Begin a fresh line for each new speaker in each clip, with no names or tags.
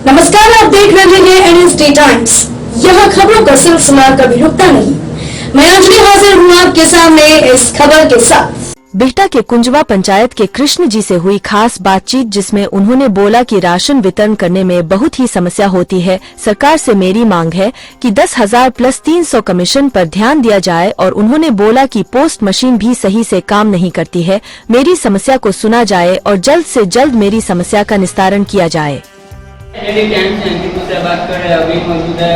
नमस्कार, आप देख रहे हैं एनएसडी टाइम्स। यहाँ खबरों का सिलसिला कभी रुकता नहीं। मैं अंजलि हाजिर हूँ आपके सामने इस खबर के साथ।
बिहटा के कुंजवा पंचायत के कृष्ण जी से हुई खास बातचीत, जिसमें उन्होंने बोला कि राशन वितरण करने में बहुत ही समस्या होती है। सरकार से मेरी मांग है कि 10,000 प्लस 300 कमीशन पर ध्यान दिया जाए और उन्होंने बोला कि पोस्ट मशीन भी सही से काम नहीं करती है। मेरी समस्या को सुना जाए और जल्द से जल्द मेरी समस्या का निस्तारण किया जाए।
बात कर रहे हैं अभी मौजूद है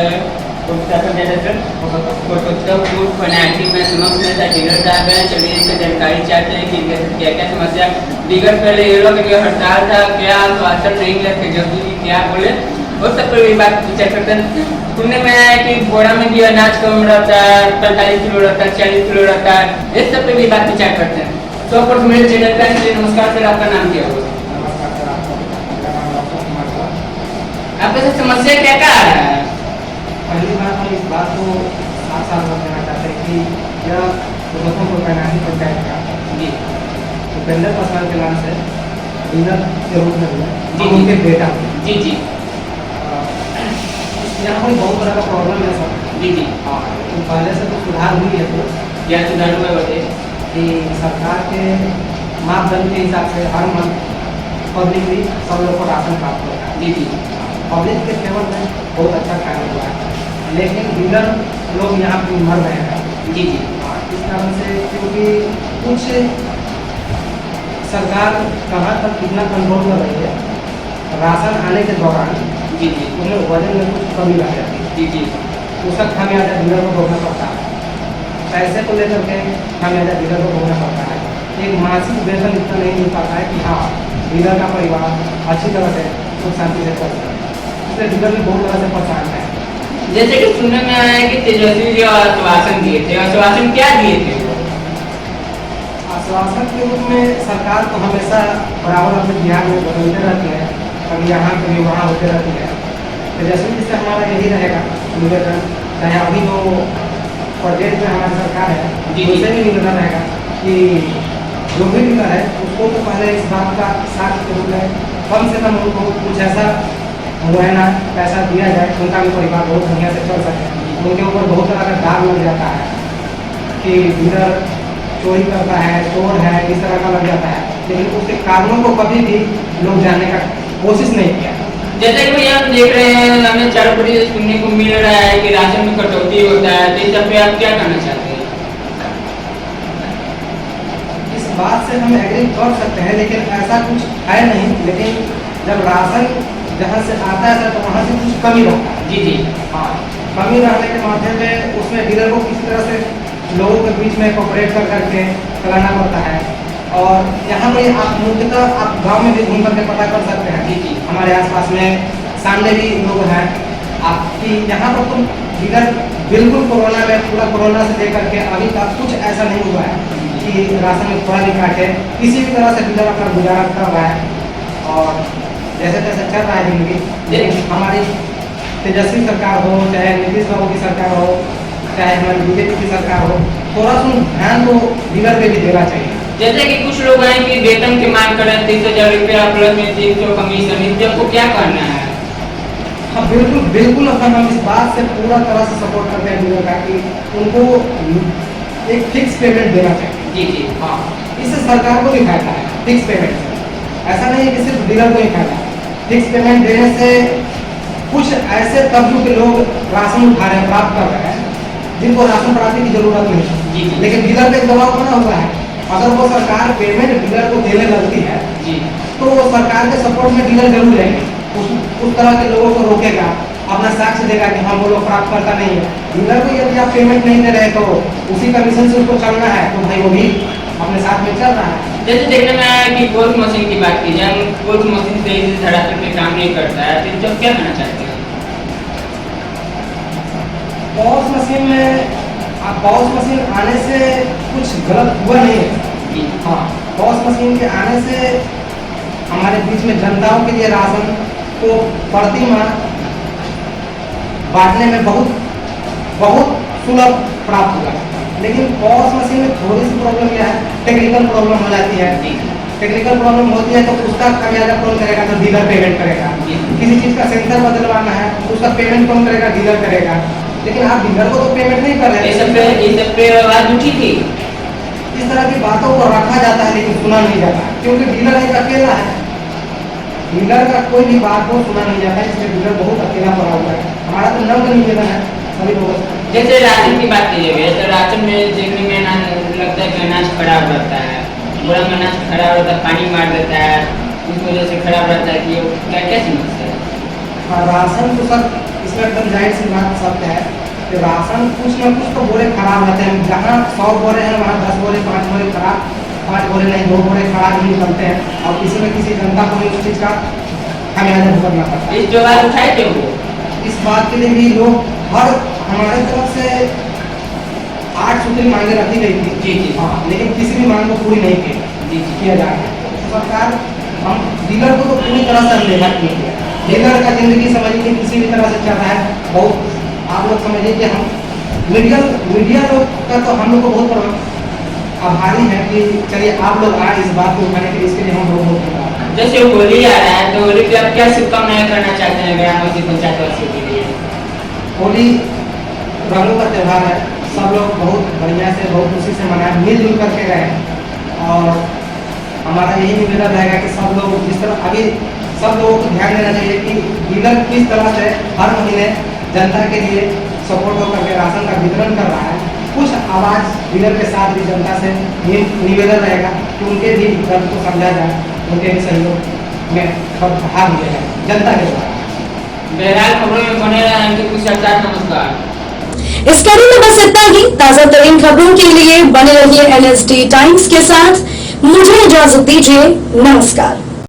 चलिए जानकारी चाहते हैं कि क्या क्या समस्या दिगर पहले ये लोग हड़ताल था, क्या आश्वासन नहीं मिला, जल्दी क्या बोले वो सब पर भी बात विचार करते हैं। सुनने में आया कि बोरा में भी अनाज कम रहता है, 45 किलो रहता है, 40 किलो रहता है, इस सब पे भी बात विचार करते हैं। तो पर मेरे चैनल का नमस्कार सर, आपका नाम क्या होगा? आपके साथ समस्या क्या क्या आ रहा है?
पहली बात हम इस बात को साफ कहना चाहते हैं कि यह मुजफ्फरपुर कैनानी पंचायत का
जी
उपेंद्र पासवान के नाम से डीलर के रूप में हुआ
जी
उनके बेटा
जी जी
यहाँ कोई बहुत बड़ा का प्रॉब्लम है सर।
जी जी
हाँ, तो पहले से तो सुधार हुई है तो
क्या सुधार हुआ बताइए?
कि सरकार के मापदंड के हिसाब से हर मंथ पब्लिक भी सब लोग को राशन प्राप्त होता है।
जी जी
पब्लिक के फेवर में बहुत अच्छा कार्य हुआ है, लेकिन डीलर लोग यहाँ पे मर रहे हैं।
जी जी
इस कारण से क्योंकि कुछ सरकार कहाँ तक कितना कंट्रोल कर रही है, राशन आने के दौरान
जी जी
उन्हें वजन में कुछ कमी आ जाती है,
जी जी
उसका खामियाजा डीलर को भोगना पड़ता है। पैसे को लेकर के खामियाजा डीलर को भोगना पड़ता है। एक मासिक वेतन इतना नहीं मिल पाता है कि हाँ डीलर का परिवार अच्छी तरह से सुख शांति से चल सके, इसलिए डीलर भी बहुत तरह से परेशान है।
जैसे कि सुनने में आया कि तेजस्वी जी आश्वासन दिए थे, आश्वासन क्या दिए थे?
आश्वासन के रूप में सरकार को हमेशा बराबर अपने बिहार में बदलते रहती है, कभी यहाँ कभी वहाँ होते रहती है। तेजस्वी जी से हमारा यही रहेगा निवेदन, चाहे अभी जो प्रोजेक्ट में हमारी सरकार है उससे भी निवेदन रहेगा कि जो भी डीलर है उसको तो पहले इस बात का साथ के रूप में कम से कम उनको कुछ ऐसा मुआयना पैसा दिया जाए, उनका भी परिवार बहुत बढ़िया से चल सके। उनके ऊपर बहुत तरह का दाग लग जाता है कि डीलर चोरी करता है, चोर है, इस तरह का लग जाता है, लेकिन उसके कारणों को कभी भी लोग जानने का कोशिश नहीं किया।
जैसे कि भैया हम देख रहे हैं, हमें चारों बड़ी सुनने को मिल रहा है कि राशन में कटौती होता है, तो इस सब पे आप क्या कहना चाहते हैं?
इस बात से हम एग्री कर सकते हैं, लेकिन ऐसा कुछ है नहीं। लेकिन जब राशन जहाँ से आता है सर तो वहाँ से कुछ कमी रहता है।
जी जी
हाँ, कमी रहने के माध्यम में उसमें डीलर को किसी तरह से लोगों के बीच में कोऑपरेट कर करके चलाना पड़ता है। और यहाँ पर आप मुख्यतः आप गांव में भी घूम करके पता कर सकते हैं।
जी जी
हमारे आसपास में सामने भी लोग हैं आपकी, यहाँ पर तो डीलर बिल्कुल कोरोना में पूरा कोरोना से लेकर के अभी तक कुछ ऐसा नहीं हुआ है कि राशन में थोड़ा भी काटे, किसी भी तरह से डीलर अपना गुजारा कर रहा है और जैसे तैसे चल रहा है जिंदगी। लेकिन हमारी तेजस्वी सरकार हो, चाहे नीतीश बाबू की सरकार हो, चाहे हमारी बीजेपी की सरकार हो, थोड़ा सा ध्यान तो डीलर पे भी देना चाहिए।
जैसे कि कुछ लोग हैं कि वेतन की मांग कर रहे हैं, 30,000 रुपया प्लस में 300 कमीशन, इन सबको क्या करना है?
हाँ बिल्कुल बिल्कुल, हम इस बात से पूरा तरह से सपोर्ट करते हैं डीलर का कि उनको एक फिक्स पेमेंट देना चाहिए।
जी जी
हाँ, इससे सरकार को भी फायदा है। फिक्स पेमेंट से ऐसा नहीं है कि सिर्फ डीलर को ही फायदा है। फिक्स पेमेंट देने से कुछ ऐसे तबके के लोग राशन उठा रहे हैं, प्राप्त कर रहे हैं, जिनको राशन प्राप्ति की जरूरत नहीं है, लेकिन डीलर पे दबाव बना हुआ है। अगर वो सरकार पेमेंट डीलर को देने लगती है
जी
तो वो सरकार के सपोर्ट में डीलर जरूर जाएंगे, उस तरह के लोगों को रोकेगा, अपना साक्ष्य देगा कि हम वो लोग प्राप्त करता नहीं है। डीलर को यदि आप पेमेंट नहीं दे रहे तो उसी कमीशन से उसको चलना है, तो भाई वो भी अपने साथ में चल रहा है।
जैसे देखने में आया कि पोस्ट मशीन की बात की जाए, पोस्ट मशीन सही से धरातल पे काम नहीं करता है, तो जब क्या करना चाहते हैं?
पॉज मशीन में पॉज मशीन आने से कुछ गलत हुआ नहीं है। हाँ, पॉज मशीन के आने से हमारे बीच में जनताओं के लिए राशन को प्रति माह बांटने में बहुत सुलभ प्राप्त हुआ। लेकिन पॉज मशीन में थोड़ी सी प्रॉब्लम यह है, टेक्निकल प्रॉब्लम हो जाती है। टेक्निकल प्रॉब्लम होती है तो उसका खामियाजा कौन करेगा? तो डीलर पेमेंट करेगा। किसी चीज़ का सेंसर बदलवाना है तो उसका पेमेंट कौन करेगा? डीलर करेगा। लेकिन आप डीलर को तो पेमेंट नहीं कर रहे हैं।
ये सब पे आवाज उठी थी।
इस तरह की बातों को रखा जाता है लेकिन सुना नहीं जाता, क्योंकि डीलर एक अकेला है। डीलर का कोई भी बात हो सुना नहीं जाता, इसलिए डीलर बहुत अकेला पड़ा हुआ है। हमारा तो नम्र निवेदन है सभी लोगों से।
जैसे राशन की बात की जाए तो राशन में देखने में ना लगता है कि अनाज खराब रहता है, पूरा अनाज खराब रहता है, पानी मार देता है, इस वजह से खराब रहता है। कि क्या क्या समस्या है?
हाँ, राशन तो सर इसमें एकदम जाहिर सी बात सत्य है कि राशन कुछ न कुछ तो बोरे खराब रहते हैं। जहाँ 100 बोरे हैं वहाँ 10 बोरे 5 बोरे खराब, 5 बोरे नहीं 2 बोरे खराब ही निकलते हैं और किसी न किसी जनता को भी उस चीज़ का खामियाजा भुगतना पड़ता है।
इस जो बात उठाए थे वो
इस बात के लिए भी लोग हर हमारे तरफ से 8 सूत्री मांगे रखी गई थी।
जी जी
हाँ, लेकिन किसी भी मांग को पूरी नहीं किया जा रहा है। तो सरकार हम डीलर को तो पूरी तरह से अनदेखा नहीं किया। डीलर का जिंदगी समझिए किसी भी तरह से चल रहा है। बहुत आप लोग समझिए कि हम मीडिया लोग का तो हम लोग को बहुत आभारी है कि चलिए आप लोग आए इस बात को उठाने के लिए, इसके लिए हम लोग बहुत धन्यवाद।
जैसे होली आ रहा है तो होली पे आप क्या शुभकामनाएं करना चाहते हैं ग्रामीण पंचायत वासियों के लिए?
होली रंगों का त्यौहार है, सब लोग बहुत बढ़िया से बहुत खुशी से मनाएं, मिलजुल करके रहें। और हमारा यही निवेदन रहेगा कि सब लोग जिस तरह अभी सब लोगों को ध्यान देना चाहिए कि डीलर किस तरह से हर महीने जनता के लिए सपोर्ट होकर के राशन का वितरण कर रहा है। कुछ आवाज़ डीलर के साथ भी जनता से निवेदन रहेगा कि उनके भी दर्द को समझा जाए, उनके भी सहयोग में भाग लिया जाए जनता के द्वारा।
बहरहाल खबरों में बने रहें कि कुछ सरकार। नमस्कार।
इस कड़ी में बस इतना ही। ताजा तरीन खबरों के लिए बने रहिए NSD टाइम्स के साथ। मुझे इजाजत दीजिए। नमस्कार।